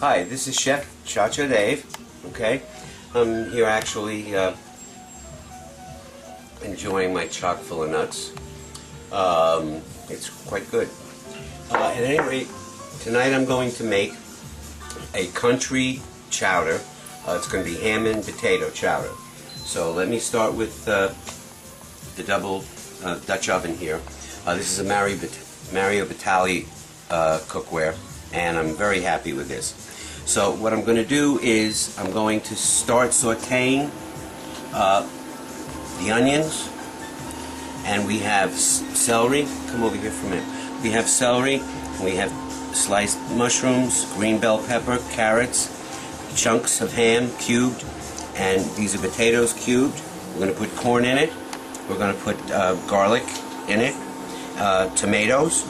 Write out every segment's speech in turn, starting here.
Hi, this is Chef Chowder Dave. Okay, I'm here actually enjoying my chock full of nuts. It's quite good. At any rate, tonight I'm going to make a country chowder. It's going to be ham and potato chowder. So let me start with the double Dutch oven here. This is a Mario Batali cookware, and I'm very happy with this. So what I'm going to do is I'm going to start sauteing the onions, and we have celery. Come over here for a minute. We have celery, we have sliced mushrooms, green bell pepper, carrots, chunks of ham cubed, and these are potatoes cubed. We're going to put corn in it. We're going to put garlic in it, tomatoes,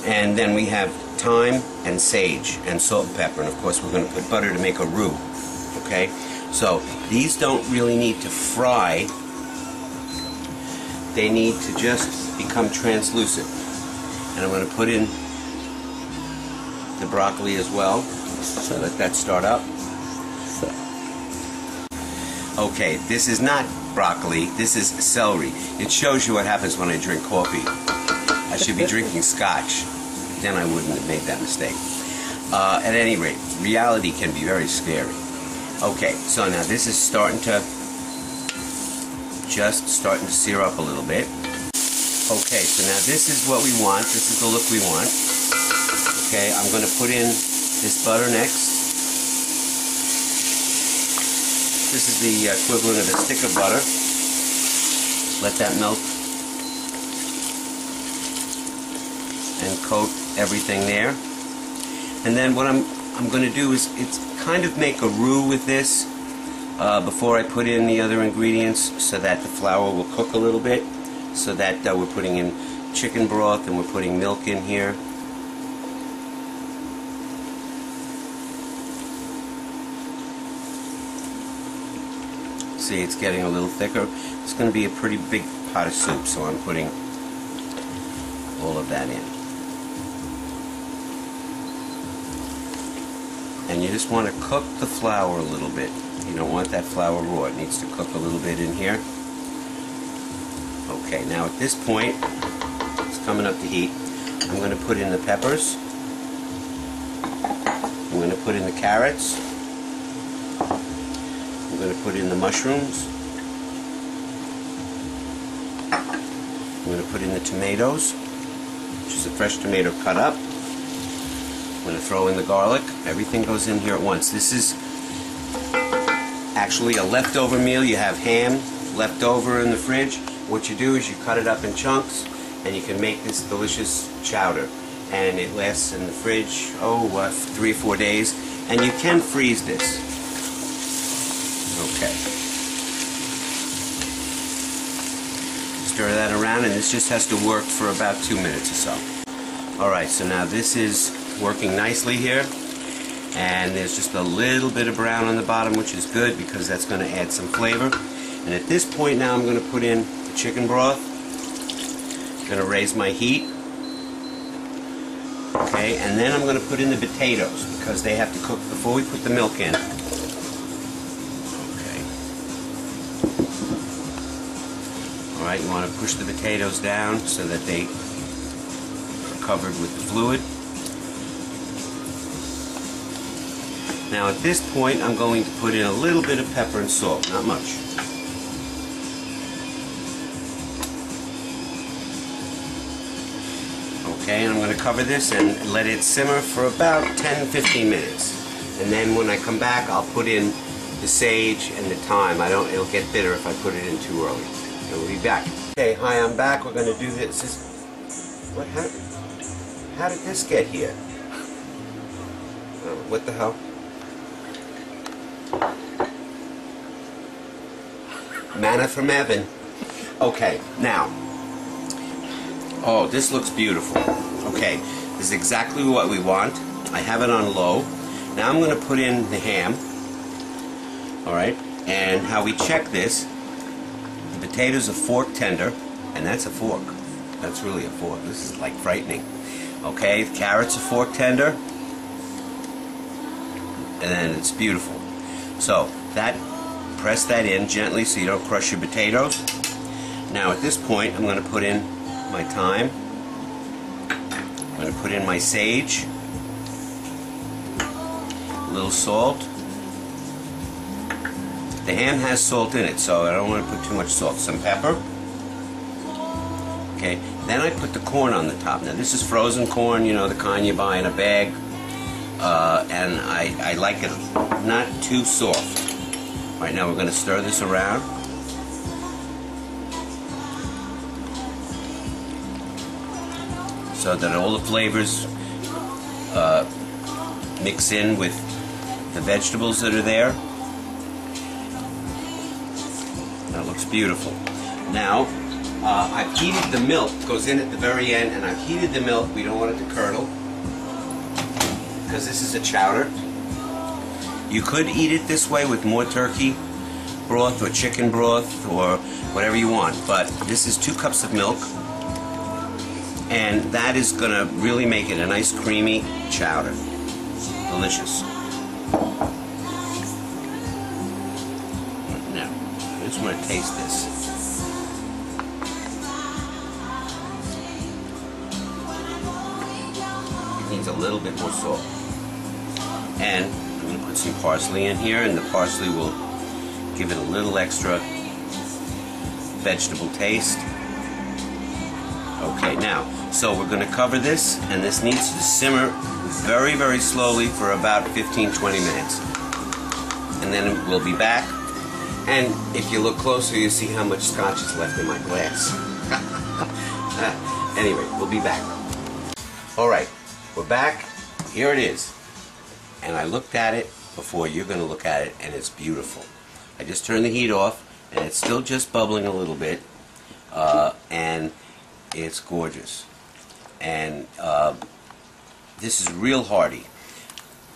and then we have thyme and sage and salt and pepper, and of course we're going to put butter to make a roux. Okay, so these don't really need to fry. They need to just become translucent. And I'm going to put in the broccoli as well. So let that start up. Okay, this is not broccoli, this is celery. It shows you what happens when I drink coffee. I should be drinking scotch. Then I wouldn't have made that mistake. At any rate, reality can be very scary. Okay, so now this is starting to sear up a little bit. Okay, so now this is what we want. This is the look we want. Okay, I'm going to put in this butter next. This is the equivalent of a stick of butter. Let that melt and coat everything there. And then what I'm going to do is kind of make a roux with this before I put in the other ingredients, so that the flour will cook a little bit, so that we're putting in chicken broth and we're putting milk in here. See, it's getting a little thicker. It's going to be a pretty big pot of soup, so I'm putting all of that in. And you just want to cook the flour a little bit. You don't want that flour raw. It needs to cook a little bit in here. Okay, now at this point, it's coming up to heat. I'm going to put in the peppers. I'm going to put in the carrots. I'm going to put in the mushrooms. I'm going to put in the tomatoes, which is a fresh tomato cut up. I'm going to throw in the garlic. Everything goes in here at once. This is actually a leftover meal. You have ham left over in the fridge. What you do is you cut it up in chunks, and you can make this delicious chowder. And it lasts in the fridge, 3 or 4 days. And you can freeze this. Okay. Stir that around, and this just has to work for about 2 minutes or so. Alright, so now this is working nicely here, and there's just a little bit of brown on the bottom, which is good because that's going to add some flavor. And at this point now I'm going to put in the chicken broth. I'm going to raise my heat. Okay, and then I'm going to put in the potatoes because they have to cook before we put the milk in. Okay. Alright, you want to push the potatoes down so that they are covered with the fluid. Now at this point I'm going to put in a little bit of pepper and salt, not much. Okay, and I'm going to cover this and let it simmer for about 10-15 minutes. And then when I come back I'll put in the sage and the thyme. It'll get bitter if I put it in too early. And we'll be back. Okay, hi, I'm back. We're going to do this. What happened? How did this get here? What the hell? Manna from heaven. Okay, now. Oh, this looks beautiful. Okay, this is exactly what we want. I have it on low. Now I'm going to put in the ham. Alright, and how we check this, the potatoes are fork tender, and that's a fork. That's really a fork. This is like frightening. Okay, the carrots are fork tender. and then it's beautiful. So press that in gently so you don't crush your potatoes. Now at this point I'm going to put in my thyme. I'm going to put in my sage, a little salt. The ham has salt in it, so I don't want to put too much salt. Some pepper. Okay, then I put the corn on the top. Now this is frozen corn, you know, the kind you buy in a bag, and I like it not too soft. All right, now we're going to stir this around. So that all the flavors mix in with the vegetables that are there. That looks beautiful. Now, I've heated the milk. It goes in at the very end, and I've heated the milk. We don't want it to curdle, because this is a chowder. You could eat it this way with more turkey broth or chicken broth or whatever you want, but this is 2 cups of milk, and that is going to really make it a nice creamy chowder. Delicious. Now, I just want to taste this. It needs a little bit more salt. And I'm going to put some parsley in here, and the parsley will give it a little extra vegetable taste. Okay, now, so we're going to cover this, and this needs to simmer very, very slowly for about 15-20 minutes. And then we'll be back, and if you look closer, you see how much scotch is left in my glass. Anyway, we'll be back. Alright, we're back. Here it is. And I looked at it before you're going to look at it, and it's beautiful. I just turned the heat off, and it's still just bubbling a little bit, and it's gorgeous. And this is real hearty.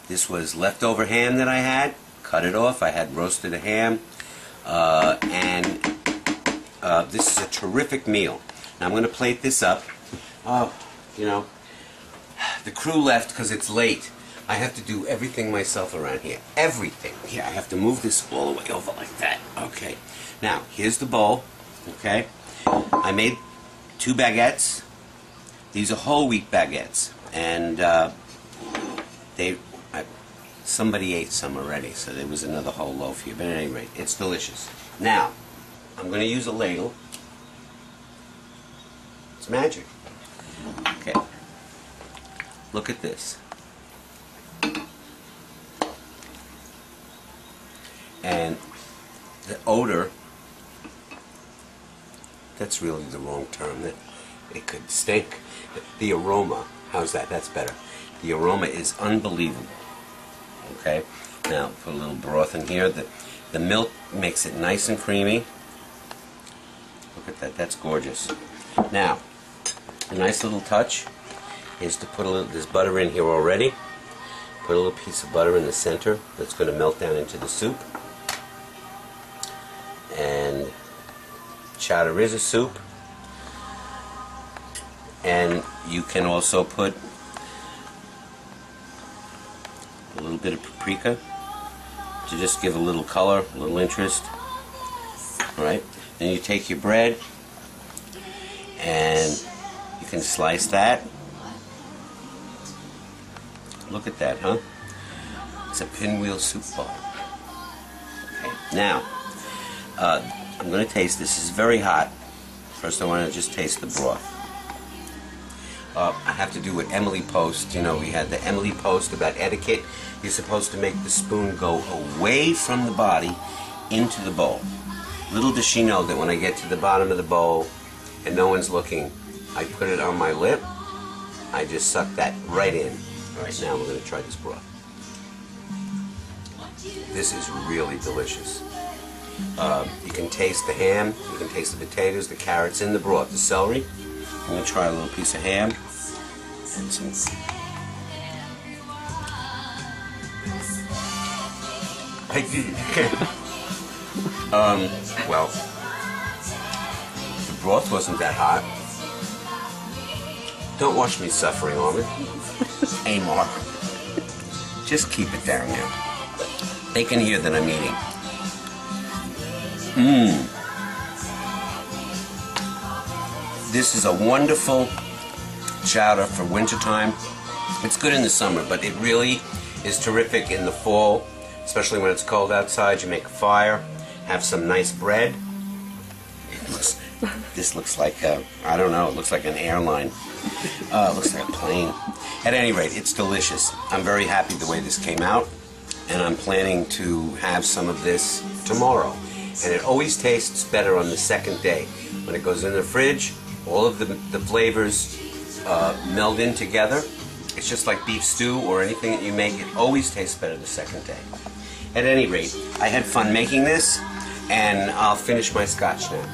This was leftover ham that I had. Cut it off. I had roasted a ham, and this is a terrific meal. Now I'm going to plate this up. You know, the crew left because it's late. I have to do everything myself around here. Everything. Here, I have to move this all the way over like that. Okay. Now, here's the bowl. Okay. I made 2 baguettes. These are whole wheat baguettes. And somebody ate some already, so there was another whole loaf here. But at any rate, it's delicious. Now, I'm going to use a ladle. It's magic. Okay. Look at this. And the odor, that's really the wrong term. It could stink. The aroma, how's that? That's better. The aroma is unbelievable. Okay? Now, put a little broth in here. The milk makes it nice and creamy. Look at that. That's gorgeous. Now, a nice little touch is to put a little, there's butter in here already. Put a little piece of butter in the center that's going to melt down into the soup. And chowder is a soup. And you can also put a little bit of paprika to just give a little color, a little interest. Alright, then you take your bread and you can slice that. Look at that, huh? It's a pinwheel soup bowl. Okay, now I'm going to taste this. This is very hot. First I want to just taste the broth. I have to do what Emily Post, you know, we had the Emily Post about etiquette. You're supposed to make the spoon go away from the body into the bowl. Little does she know that when I get to the bottom of the bowl and no one's looking, I put it on my lip. I just suck that right in. Alright, now we're going to try this broth. This is really delicious. You can taste the ham, you can taste the potatoes, the carrots in the broth, the celery. I'm going to try a little piece of ham and some. Well, the broth wasn't that hot. Don't watch me suffering, Armin. Amar. Just keep it down now. They can hear that I'm eating. Mmm. This is a wonderful chowder for wintertime. It's good in the summer, but it really is terrific in the fall, especially when it's cold outside. You make a fire, have some nice bread. This looks like, I don't know, it looks like an airline. It looks like a plane. At any rate, it's delicious. I'm very happy the way this came out, and I'm planning to have some of this tomorrow. And it always tastes better on the second day. When it goes in the fridge, all of the flavors meld in together. It's just like beef stew or anything that you make. It always tastes better the second day. At any rate, I had fun making this, and I'll finish my scotch now.